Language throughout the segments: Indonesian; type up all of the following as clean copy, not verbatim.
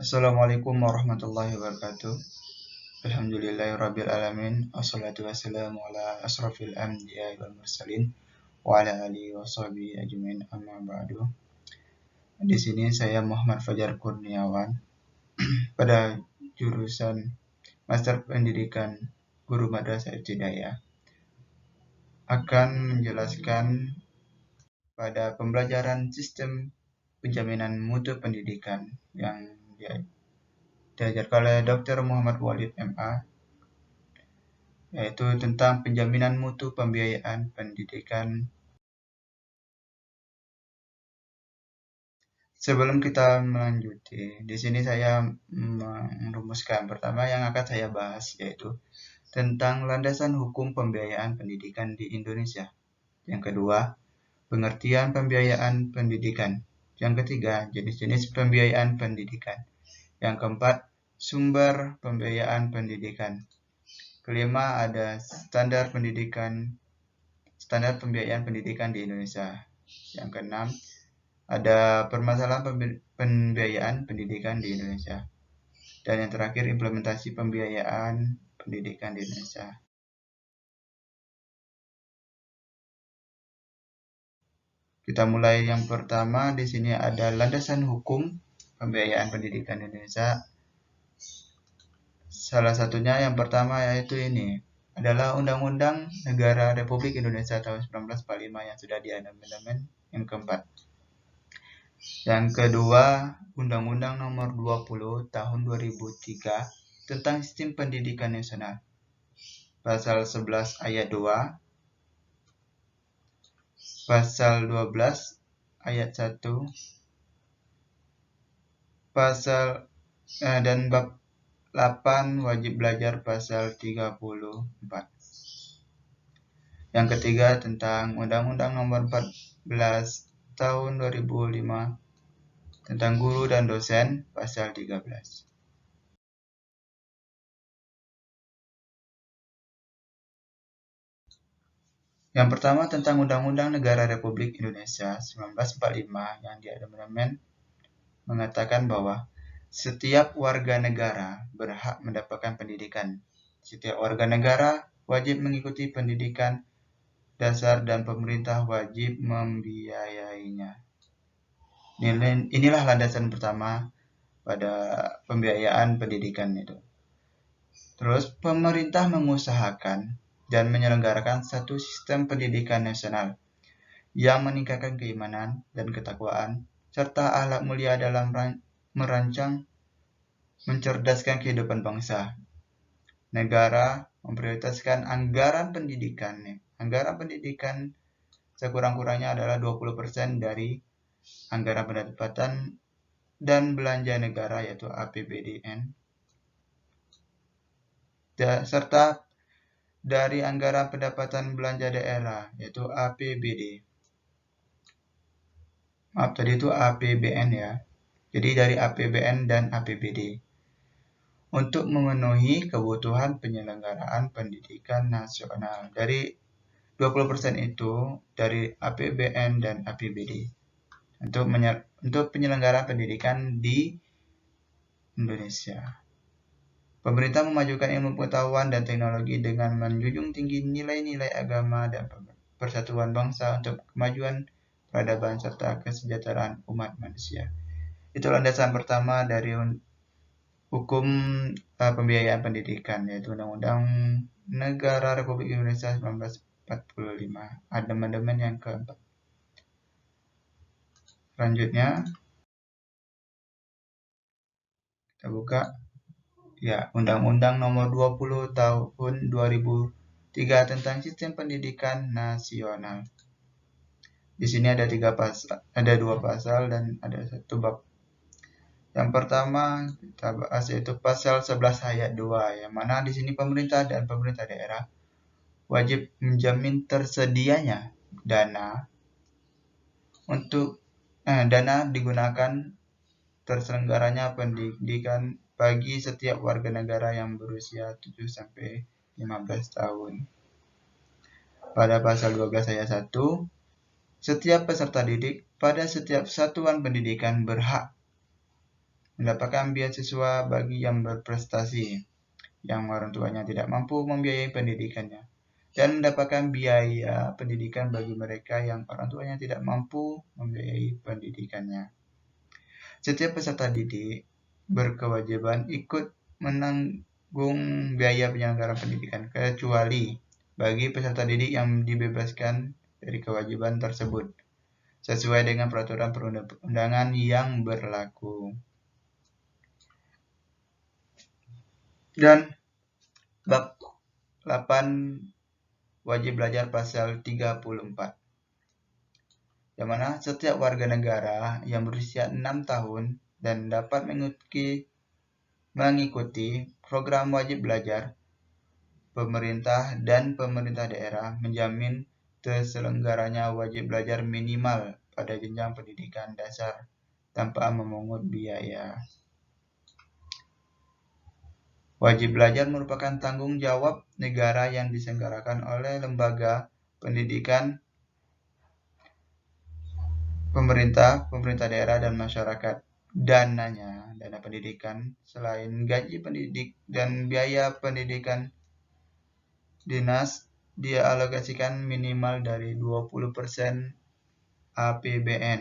Assalamualaikum warahmatullahi wabarakatuh. Alhamdulillahirrabbilalamin. Assalatu wassalamu ala asrafil anbiya wal mursalin wa ala alihi wa sahbihi ajmain amma ba'du. Di sini saya Muhammad Fajar Kurniawan pada jurusan Master Pendidikan Guru Madrasah Ibtidaiyah akan menjelaskan pada pembelajaran sistem penjaminan mutu pendidikan yang diajarkan oleh Dr. Muhammad Walid MA, yaitu tentang penjaminan mutu pembiayaan pendidikan. Sebelum kita melanjuti, di sini saya merumuskan pertama yang akan saya bahas yaitu tentang landasan hukum pembiayaan pendidikan di Indonesia. Yang kedua, pengertian pembiayaan pendidikan. Yang ketiga, jenis-jenis pembiayaan pendidikan. Yang keempat, sumber pembiayaan pendidikan. Kelima, ada standar pembiayaan pendidikan di Indonesia. Yang keenam, ada permasalahan pembiayaan pendidikan di Indonesia. Dan yang terakhir, implementasi pembiayaan pendidikan di Indonesia. Kita mulai yang pertama. Di sini ada landasan hukum pembiayaan pendidikan di Indonesia. Salah satunya yang pertama yaitu ini adalah Undang-Undang Negara Republik Indonesia tahun 1945 yang sudah diamandemen yang keempat. Yang kedua, Undang-Undang Nomor 20 Tahun 2003 tentang Sistem Pendidikan Nasional. Pasal 11 ayat 2, Pasal 12 ayat 1, Pasal dan bab 8 wajib belajar pasal 34. Yang ketiga tentang Undang-Undang Nomor 14 Tahun 2005 tentang guru dan dosen pasal 13. Yang pertama tentang Undang-Undang Negara Republik Indonesia 1945 yang diamandemen mengatakan bahwa setiap warga negara berhak mendapatkan pendidikan. Setiap warga negara wajib mengikuti pendidikan dasar dan pemerintah wajib membiayainya. Inilah landasan pertama pada pembiayaan pendidikan itu. Terus pemerintah mengusahakan dan menyelenggarakan satu sistem pendidikan nasional yang meningkatkan keimanan dan ketakwaan serta akhlak mulia dalam merancang mencerdaskan kehidupan bangsa. Negara memprioritaskan anggaran pendidikan. Anggaran pendidikan sekurang-kurangnya adalah 20% dari anggaran pendapatan dan belanja negara yaitu APBDN, serta dari anggaran pendapatan belanja daerah yaitu APBD. Maaf, tadi itu APBN ya. Jadi dari APBN dan APBD. Untuk memenuhi kebutuhan penyelenggaraan pendidikan nasional. Dari 20% itu dari APBN dan APBD. Untuk penyelenggaraan pendidikan di Indonesia. Pemerintah memajukan ilmu pengetahuan dan teknologi dengan menjunjung tinggi nilai-nilai agama dan persatuan bangsa untuk kemajuan peradaban serta kesejahteraan umat manusia. Itu landasan pertama dari hukum pembiayaan pendidikan, yaitu Undang-Undang Negara Republik Indonesia 1945, amandemen yang keempat. Selanjutnya, kita buka. Ya, Undang-Undang Nomor 20 Tahun 2003 tentang Sistem Pendidikan Nasional. Di sini ada dua pasal dan ada satu bab. Yang pertama kita bahas yaitu pasal 11 ayat 2, yang mana di sini pemerintah dan pemerintah daerah wajib menjamin tersedianya dana untuk dana digunakan terselenggaranya pendidikan bagi setiap warga negara yang berusia 7 sampai 15 tahun. Pada pasal 12 ayat 1, setiap peserta didik pada setiap satuan pendidikan berhak mendapatkan beasiswa bagi yang berprestasi, yang orang tuanya tidak mampu membiayai pendidikannya, dan mendapatkan biaya pendidikan bagi mereka yang orang tuanya tidak mampu membiayai pendidikannya. Setiap peserta didik berkewajiban ikut menanggung biaya penyelenggaraan pendidikan, kecuali bagi peserta didik yang dibebaskan dari kewajiban tersebut, sesuai dengan peraturan perundang-undangan yang berlaku. Dan bab 8 wajib belajar pasal 34, yang mana setiap warga negara yang berusia 6 tahun dan dapat mengikuti program wajib belajar pemerintah dan pemerintah daerah menjamin terselenggaranya wajib belajar minimal pada jenjang pendidikan dasar tanpa memungut biaya. Wajib belajar merupakan tanggung jawab negara yang diselenggarakan oleh lembaga pendidikan pemerintah daerah dan masyarakat. Dana pendidikan selain gaji pendidik dan biaya pendidikan dinas dialokasikan minimal dari 20% APBN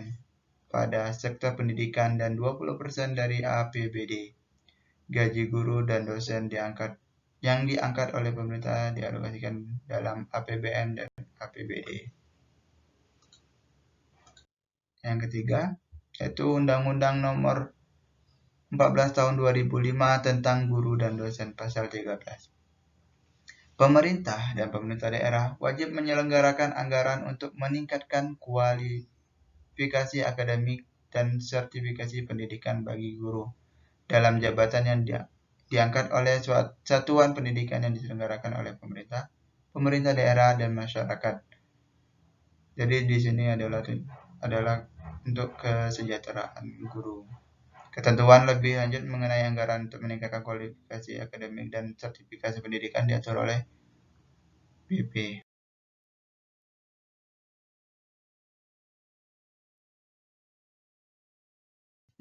pada sektor pendidikan dan 20% dari APBD. Gaji guru dan dosen yang diangkat oleh pemerintah dialokasikan dalam APBN dan APBD. Yang ketiga, yaitu Undang-Undang Nomor 14 Tahun 2005 tentang Guru dan Dosen Pasal 13. Pemerintah dan pemerintah daerah wajib menyelenggarakan anggaran untuk meningkatkan kualifikasi akademik dan sertifikasi pendidikan bagi guru dalam jabatan yang diangkat oleh satuan pendidikan yang diselenggarakan oleh pemerintah daerah dan masyarakat. Jadi di sini adalah untuk kesejahteraan guru. Ketentuan lebih lanjut mengenai anggaran untuk meningkatkan kualifikasi akademik dan sertifikasi pendidikan diatur oleh BP.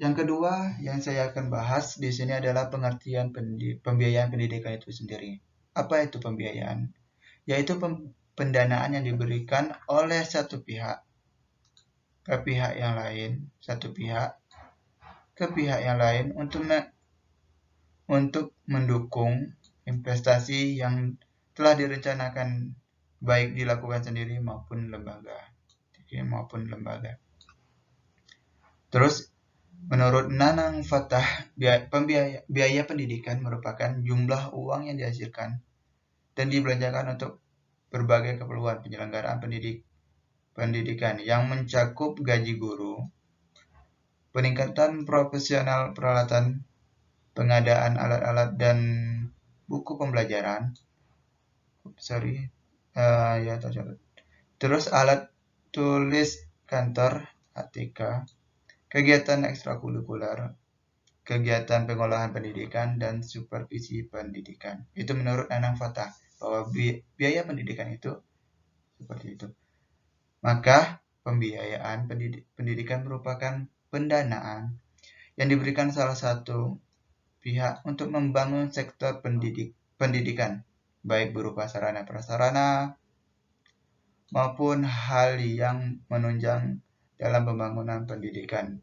Yang kedua yang saya akan bahas di sini adalah pengertian pembiayaan pendidikan itu sendiri. Apa itu pembiayaan? Yaitu pendanaan yang diberikan oleh satu pihak ke pihak yang lain, untuk mendukung investasi yang telah direncanakan baik dilakukan sendiri maupun lembaga. Terus menurut Nanang Fatah, biaya pendidikan merupakan jumlah uang yang dihasilkan dan dibelanjakan untuk berbagai keperluan penyelenggaraan pendidikan yang mencakup gaji guru, peningkatan profesional peralatan, pengadaan alat-alat dan buku pembelajaran, terus alat tulis kantor (ATK), kegiatan ekstrakurikuler, kegiatan pengolahan pendidikan, dan supervisi pendidikan. Itu menurut Nanang Fatah, bahwa biaya pendidikan itu seperti itu. Maka pembiayaan pendidikan merupakan pendanaan yang diberikan salah satu pihak untuk membangun sektor pendidikan, baik berupa sarana prasarana maupun hal yang menunjang dalam pembangunan pendidikan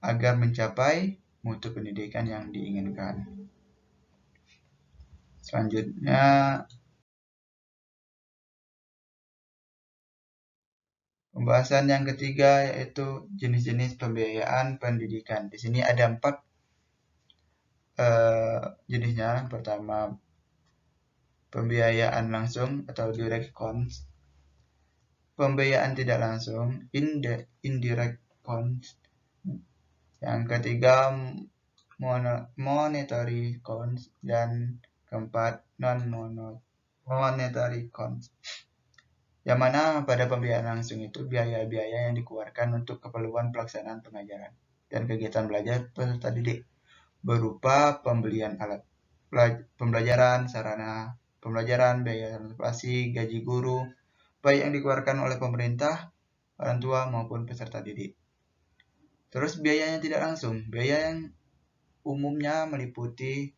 agar mencapai mutu pendidikan yang diinginkan. Selanjutnya, pembahasan yang ketiga yaitu jenis-jenis pembiayaan pendidikan. Di sini ada 4 jenisnya. Pertama, pembiayaan langsung atau direct cost. Pembiayaan tidak langsung, indirect cost. Yang ketiga, monetary cost, dan keempat, non-monetary cost. Yang mana pada pembiayaan langsung itu biaya-biaya yang dikeluarkan untuk keperluan pelaksanaan pengajaran dan kegiatan belajar peserta didik, berupa pembelian alat pembelajaran, sarana pembelajaran, biaya transportasi, gaji guru, baik yang dikeluarkan oleh pemerintah, orang tua maupun peserta didik. Terus biayanya tidak langsung. Biaya yang umumnya meliputi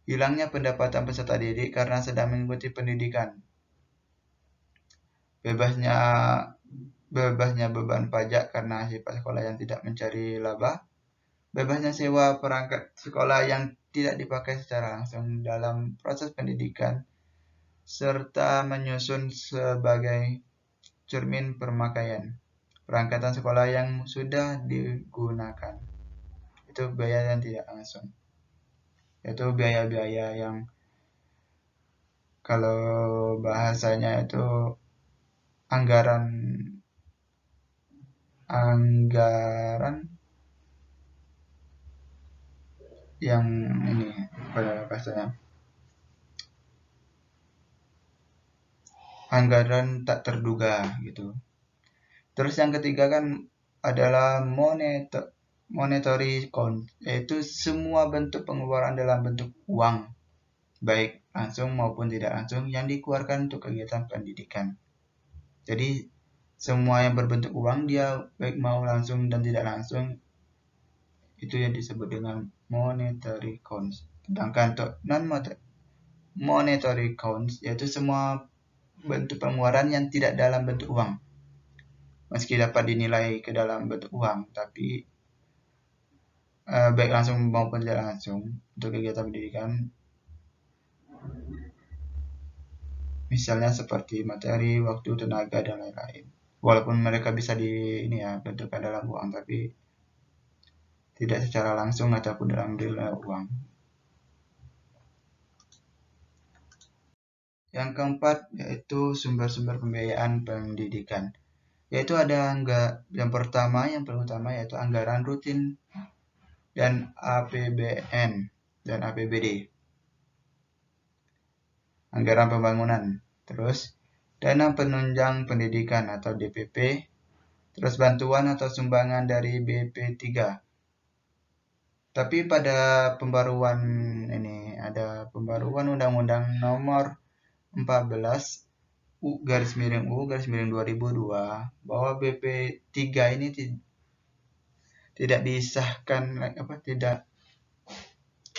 hilangnya pendapatan peserta didik karena sedang mengikuti pendidikan, bebasnya beban pajak karena sifat sekolah yang tidak mencari laba, bebasnya sewa perangkat sekolah yang tidak dipakai secara langsung dalam proses pendidikan, serta menyusun sebagai cermin pemakaian perangkatan sekolah yang sudah digunakan. Itu biaya yang tidak langsung. Itu biaya-biaya yang kalau bahasanya itu anggaran yang ini pada bahasanya anggaran tak terduga gitu. Terus yang ketiga kan adalah monetary count, yaitu semua bentuk pengeluaran dalam bentuk uang, baik langsung maupun tidak langsung yang dikeluarkan untuk kegiatan pendidikan. Jadi semua yang berbentuk uang dia baik mau langsung dan tidak langsung itu yang disebut dengan monetary counts. Sedangkan untuk non monetary counts yaitu semua bentuk pengeluaran yang tidak dalam bentuk uang. Meski dapat dinilai ke dalam bentuk uang, tapi baik langsung maupun tidak langsung untuk kegiatan pendidikan, misalnya seperti materi, waktu, tenaga dan lain-lain. Walaupun mereka bisa bentukkan dalam uang, tapi tidak secara langsung ataupun dalam nilai uang. Yang keempat yaitu sumber-sumber pembiayaan pendidikan. Yaitu ada yang pertama, yang paling utama yaitu anggaran rutin dan APBN dan APBD. Anggaran pembangunan. Terus dana penunjang pendidikan atau DPP. Terus bantuan atau sumbangan dari BP3. Tapi pada pembaruan ini ada pembaruan Undang-Undang Nomor 14 U/2002 bahwa BP3 ini tidak disahkan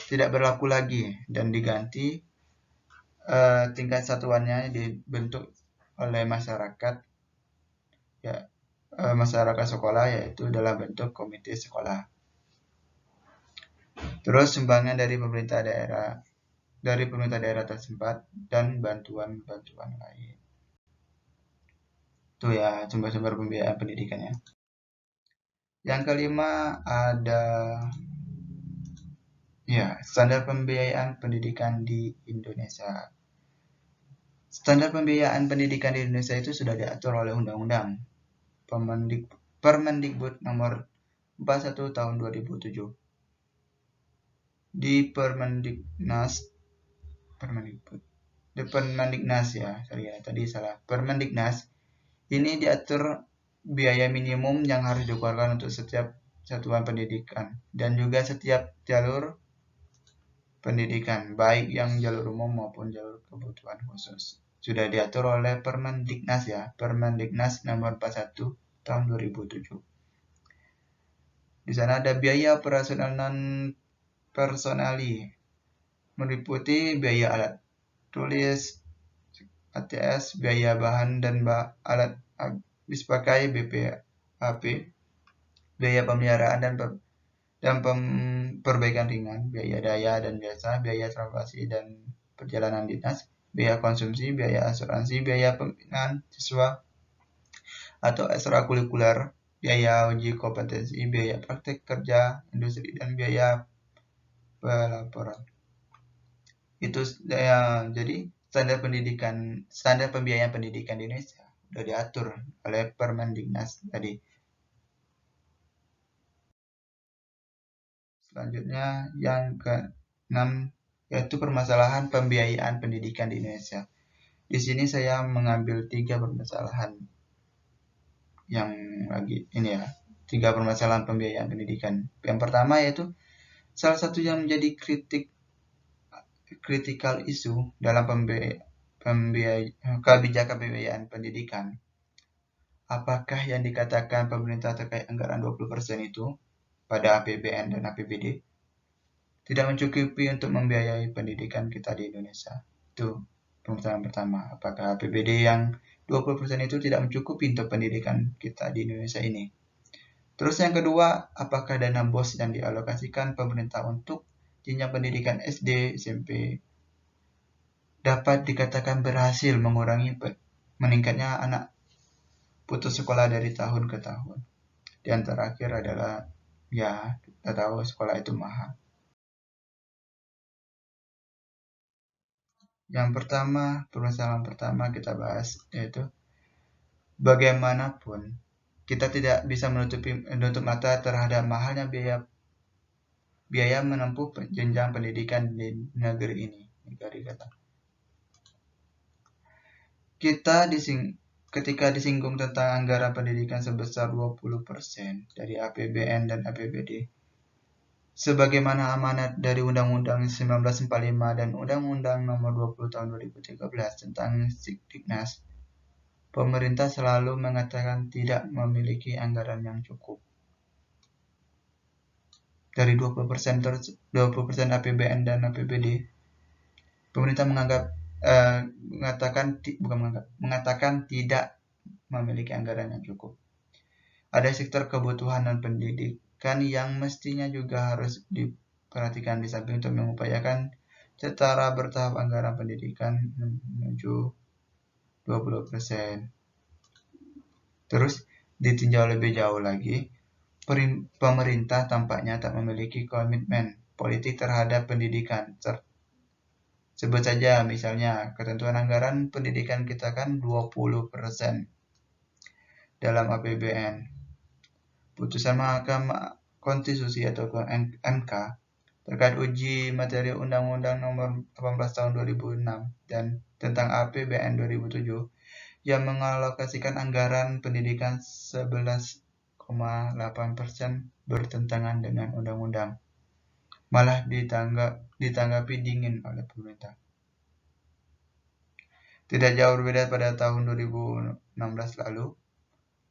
tidak berlaku lagi dan diganti tingkat satuannya dibentuk oleh masyarakat masyarakat sekolah yaitu dalam bentuk komite sekolah. Terus sumbangan dari pemerintah daerah tersemat dan bantuan lain. Itu ya sumber-sumber pembiayaan pendidikannya. Yang kelima ada standar pembiayaan pendidikan di Indonesia. Standar pembiayaan pendidikan di Indonesia itu sudah diatur oleh Undang-Undang Permendikbud nomor 41 tahun 2007. Di Permendiknas ini diatur biaya minimum yang harus dikeluarkan untuk setiap satuan pendidikan dan juga setiap jalur pendidikan, baik yang jalur umum maupun jalur kebutuhan khusus. Sudah diatur oleh Permendiknas nomor 41 tahun 2007. Di sana ada biaya operasional non personali, meliputi biaya alat tulis, ATS, biaya bahan dan alat habis pakai BPAP, biaya pemeliharaan dan perbaikan ringan, biaya daya dan jasa, biaya transportasi dan perjalanan dinas, biaya konsumsi, biaya asuransi, biaya pembinaan siswa atau ekstrakurikuler, biaya uji kompetensi, biaya praktek kerja industri dan biaya pelaporan. Itu jadi standar pembiayaan pendidikan di Indonesia sudah diatur oleh Permendiknas tadi. Selanjutnya yang ke-6 yaitu permasalahan pembiayaan pendidikan di Indonesia. Di sini saya mengambil 3 permasalahan yang tiga permasalahan pembiayaan pendidikan. Yang pertama yaitu salah satu yang menjadi critical issue dalam kebijakan pembiayaan pendidikan apakah yang dikatakan pemerintah terkait anggaran 20% itu pada APBN dan APBD tidak mencukupi untuk membiayai pendidikan kita di Indonesia? Itu pertanyaan pertama. Apakah APBD yang 20% itu tidak mencukupi untuk pendidikan kita di Indonesia ini? Terus yang kedua, apakah dana BOS yang dialokasikan pemerintah untuk jenjang pendidikan SD, SMP dapat dikatakan berhasil mengurangi meningkatnya anak putus sekolah dari tahun ke tahun? Dan terakhir adalah, ya, kita tahu sekolah itu mahal. Yang pertama, permasalahan pertama kita bahas yaitu bagaimanapun kita tidak bisa menutup mata terhadap mahalnya biaya menempuh jenjang pendidikan di negeri ini. Ketika disinggung tentang anggaran pendidikan sebesar 20% dari APBN dan APBD, sebagaimana amanat dari Undang-Undang 1945 dan Undang-Undang Nomor 20 Tahun 2013 tentang Sidiknas, pemerintah selalu mengatakan tidak memiliki anggaran yang cukup. Dari 20% APBN dan APBD, pemerintah mengatakan tidak memiliki anggaran yang cukup. Ada sektor kebutuhan dan pendidikan yang mestinya juga harus diperhatikan di samping untuk mengupayakan secara bertahap anggaran pendidikan menuju 20%. Terus ditinjau lebih jauh lagi, pemerintah tampaknya tak memiliki komitmen politik terhadap pendidikan. Sebut saja misalnya ketentuan anggaran pendidikan kita kan 20% dalam APBN. Putusan Mahkamah Konstitusi atau MK terkait uji materi Undang-Undang Nomor 18 Tahun 2006 dan tentang APBN 2007 yang mengalokasikan anggaran pendidikan 11,8% bertentangan dengan undang-undang. Malah ditanggapi dingin oleh pemerintah. Tidak jauh berbeda pada tahun 2016 lalu,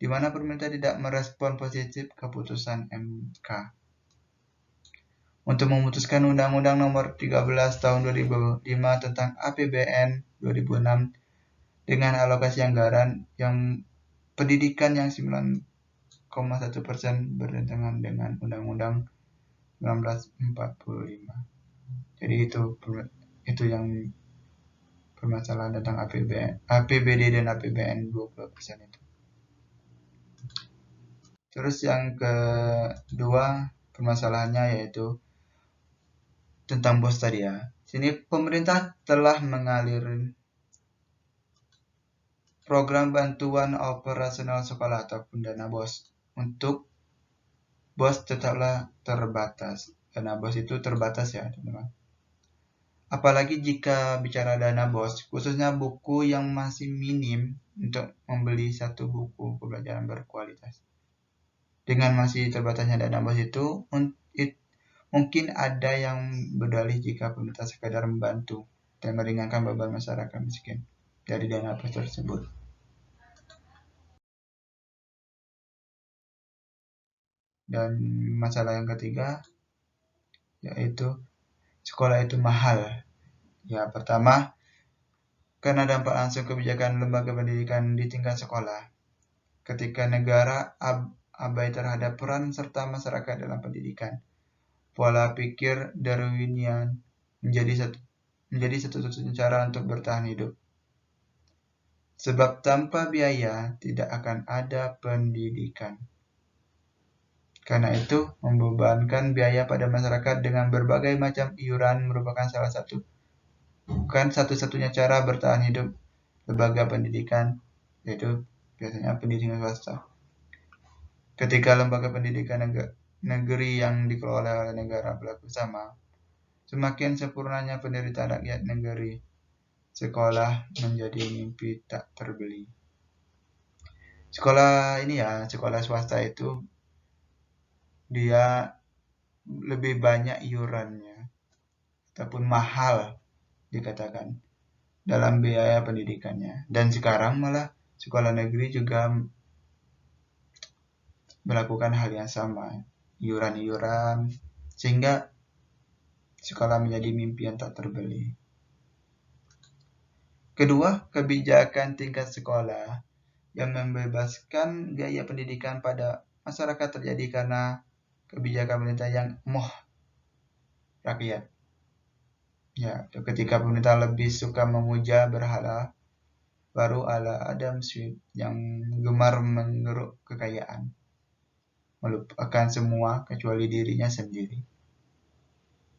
di mana pemerintah tidak merespon positif keputusan MK untuk memutuskan Undang-Undang Nomor 13 Tahun 2005 tentang APBN 2006 dengan alokasi anggaran yang pendidikan yang 9,1% bertentangan dengan Undang-Undang 1945. Jadi itu yang permasalahan tentang APBD dan APBN 20% itu. Terus yang kedua permasalahannya yaitu tentang BOS tadi ya. Sini pemerintah telah mengalir program bantuan operasional sekolah ataupun dana BOS. Untuk BOS tetaplah terbatas. Dana BOS itu terbatas ya, teman-teman. Apalagi jika bicara dana BOS, khususnya buku yang masih minim untuk membeli satu buku pembelajaran berkualitas. Dengan masih terbatasnya dana BOS itu, mungkin ada yang berdalih jika pemerintah sekadar membantu dan meringankan beban masyarakat miskin dari dana BOS tersebut. Dan masalah yang ketiga yaitu sekolah itu mahal. Ya, pertama, karena dampak langsung kebijakan lembaga pendidikan di tingkat sekolah. Ketika negara abai terhadap peran serta masyarakat dalam pendidikan, pola pikir Darwinian menjadi satu-satunya cara untuk bertahan hidup. Sebab tanpa biaya tidak akan ada pendidikan. Karena itu, membebankan biaya pada masyarakat dengan berbagai macam iuran merupakan bukan satu-satunya cara bertahan hidup lembaga pendidikan, yaitu biasanya pendidikan swasta. Ketika lembaga pendidikan negeri yang dikelola oleh negara pelaku sama, semakin sempurnanya penderitaan rakyat negeri, sekolah menjadi mimpi tak terbeli. Sekolah swasta itu dia lebih banyak iurannya ataupun mahal dikatakan dalam biaya pendidikannya. Dan sekarang malah sekolah negeri juga melakukan hal yang sama, iuran-iuran, sehingga sekolah menjadi mimpi yang tak terbeli. Kedua, kebijakan tingkat sekolah yang membebaskan biaya pendidikan pada masyarakat terjadi karena kebijakan pemerintah yang moh rakyat. Ya, ketika pemerintah lebih suka memuja berhala baru ala Adam Smith yang gemar mengeruk kekayaan, melupakan semua kecuali dirinya sendiri.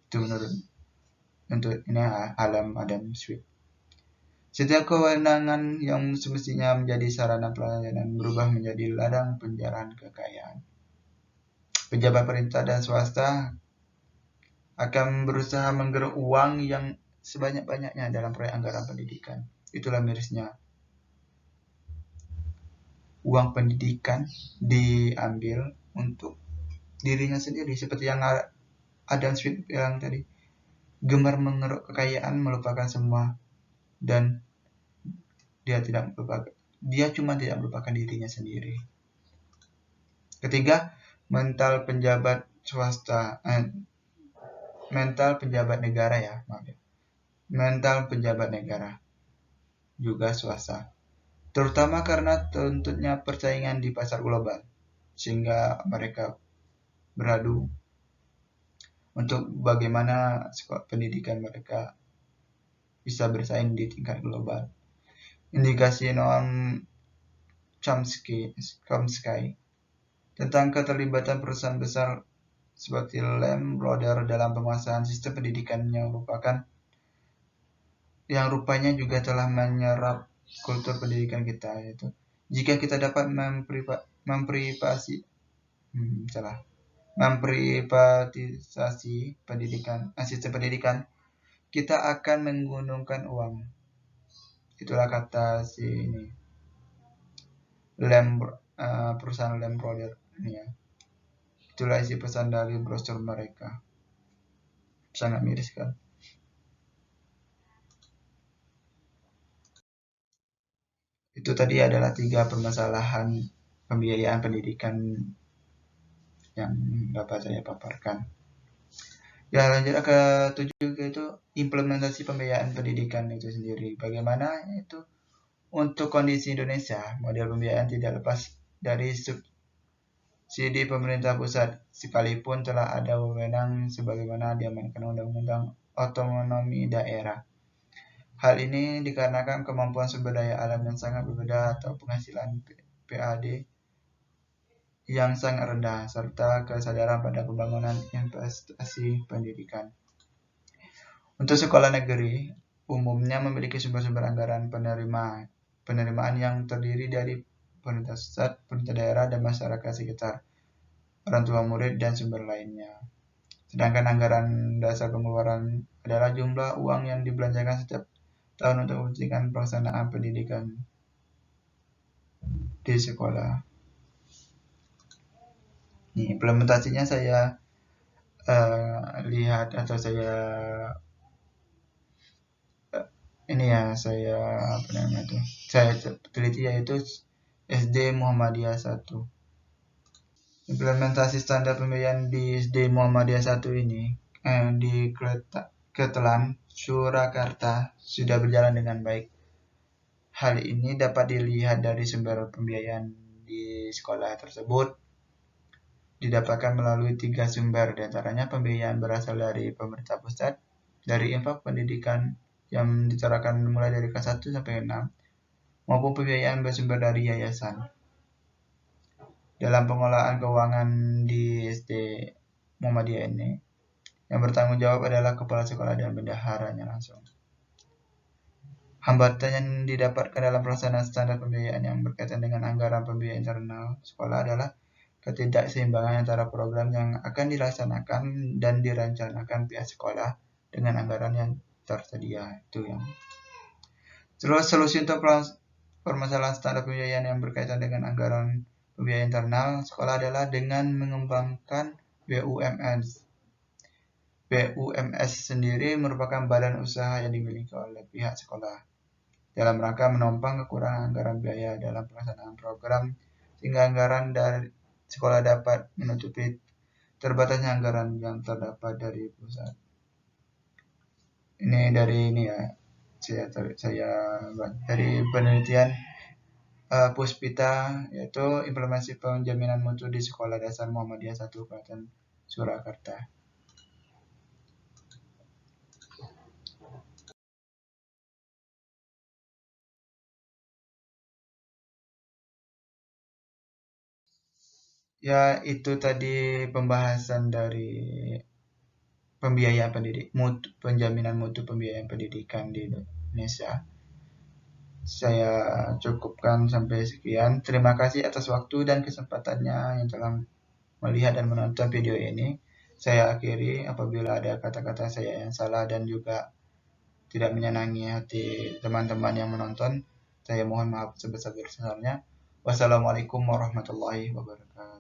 Itu untuk ini alam Adam Smith. Setiap kewenangan yang semestinya menjadi sarana pelayanan berubah menjadi ladang penjarahan kekayaan. Pejabat perintah dan swasta akan berusaha menggeruk uang yang sebanyak-banyaknya dalam proyek anggaran pendidikan. Itulah mirisnya. Uang pendidikan diambil untuk dirinya sendiri, seperti yang Adam Smith bilang tadi. Gemar mengeruk kekayaan, melupakan semua, dan dia cuma tidak melupakan dirinya sendiri. Ketiga, mental penjabat negara mental penjabat negara juga swasta, terutama karena tuntutnya persaingan di pasar global, sehingga mereka beradu untuk bagaimana pendidikan mereka bisa bersaing di tingkat global. Indikasi Noam Chomsky tentang keterlibatan perusahaan besar seperti Lehman Brothers dalam penguasaan sistem pendidikan yang rupanya juga telah menyerap kultur pendidikan kita, yaitu jika kita dapat memprivatisasi sistem pendidikan, kita akan menggunungkan uang. Itulah kata perusahaan Lehman Brothers ini ya. Itulah isi pesan dari brosur mereka. Sangat miris kan? Itu tadi adalah 3 permasalahan pembiayaan pendidikan yang dapat saya paparkan. Ya, lanjut ke 7, yaitu implementasi pembiayaan pendidikan itu sendiri. Bagaimana itu untuk kondisi Indonesia, model pembiayaan tidak lepas dari subsidi pemerintah pusat, sekalipun telah ada wewenang sebagaimana diamankan Undang-Undang Otonomi Daerah. Hal ini dikarenakan kemampuan sumber daya alam yang sangat berbeda atau penghasilan PAD yang sangat rendah, serta kesadaran pada pembangunan investasi pendidikan. Untuk sekolah negeri, umumnya memiliki sumber-sumber anggaran penerimaan yang terdiri dari pemerintah pusat, pemerintah daerah, dan masyarakat sekitar, orang tua murid, dan sumber lainnya. Sedangkan anggaran dasar pengeluaran adalah jumlah uang yang dibelanjakan setiap tahun untuk kepentingan pelaksanaan pendidikan di sekolah. Ini implementasinya saya lihat atau saya teliti, yaitu SD Muhammadiyah 1. Implementasi standar pembiayaan di SD Muhammadiyah 1 ini di Ketelan, Surakarta sudah berjalan dengan baik. Hal ini dapat dilihat dari sumber pembiayaan di sekolah tersebut didapatkan melalui 3 sumber, diantaranya pembiayaan berasal dari pemerintah pusat, dari infak pendidikan yang dicarahkan mulai dari kelas 1 sampai 6, maupun pembiayaan bersumber dari yayasan. Dalam pengelolaan keuangan di SD Muhammadiyah ini, yang bertanggung jawab adalah kepala sekolah dan bendaharanya langsung. Hambatan yang didapatkan dalam pelaksanaan standar pembiayaan yang berkaitan dengan anggaran pembiayaan internal sekolah adalah ketidakseimbangan antara program yang akan dilaksanakan dan direncanakan pihak sekolah dengan anggaran yang tersedia. Itu yang. Terus solusi untuk permasalahan standar pembiayaan yang berkaitan dengan anggaran pembiayaan internal sekolah adalah dengan mengembangkan BUMS. BUMS sendiri merupakan badan usaha yang dimiliki oleh pihak sekolah dalam rangka menopang kekurangan anggaran biaya dalam pelaksanaan program, sehingga sekolah dapat menutupi terbatasnya anggaran yang terdapat dari pusat. Ini dari ini ya, saya dari penelitian Puspita, yaitu implementasi penjaminan mutu di Sekolah Dasar Muhammadiyah 1 Kabupaten Surakarta. Ya, itu tadi pembahasan dari pembiayaan pendidik, penjaminan mutu pembiayaan pendidikan di Indonesia. Saya cukupkan sampai sekian. Terima kasih atas waktu dan kesempatannya yang telah melihat dan menonton video ini. Saya akhiri apabila ada kata-kata saya yang salah dan juga tidak menyenangi hati teman-teman yang menonton. Saya mohon maaf sebesar-besarnya. Wassalamualaikum warahmatullahi wabarakatuh.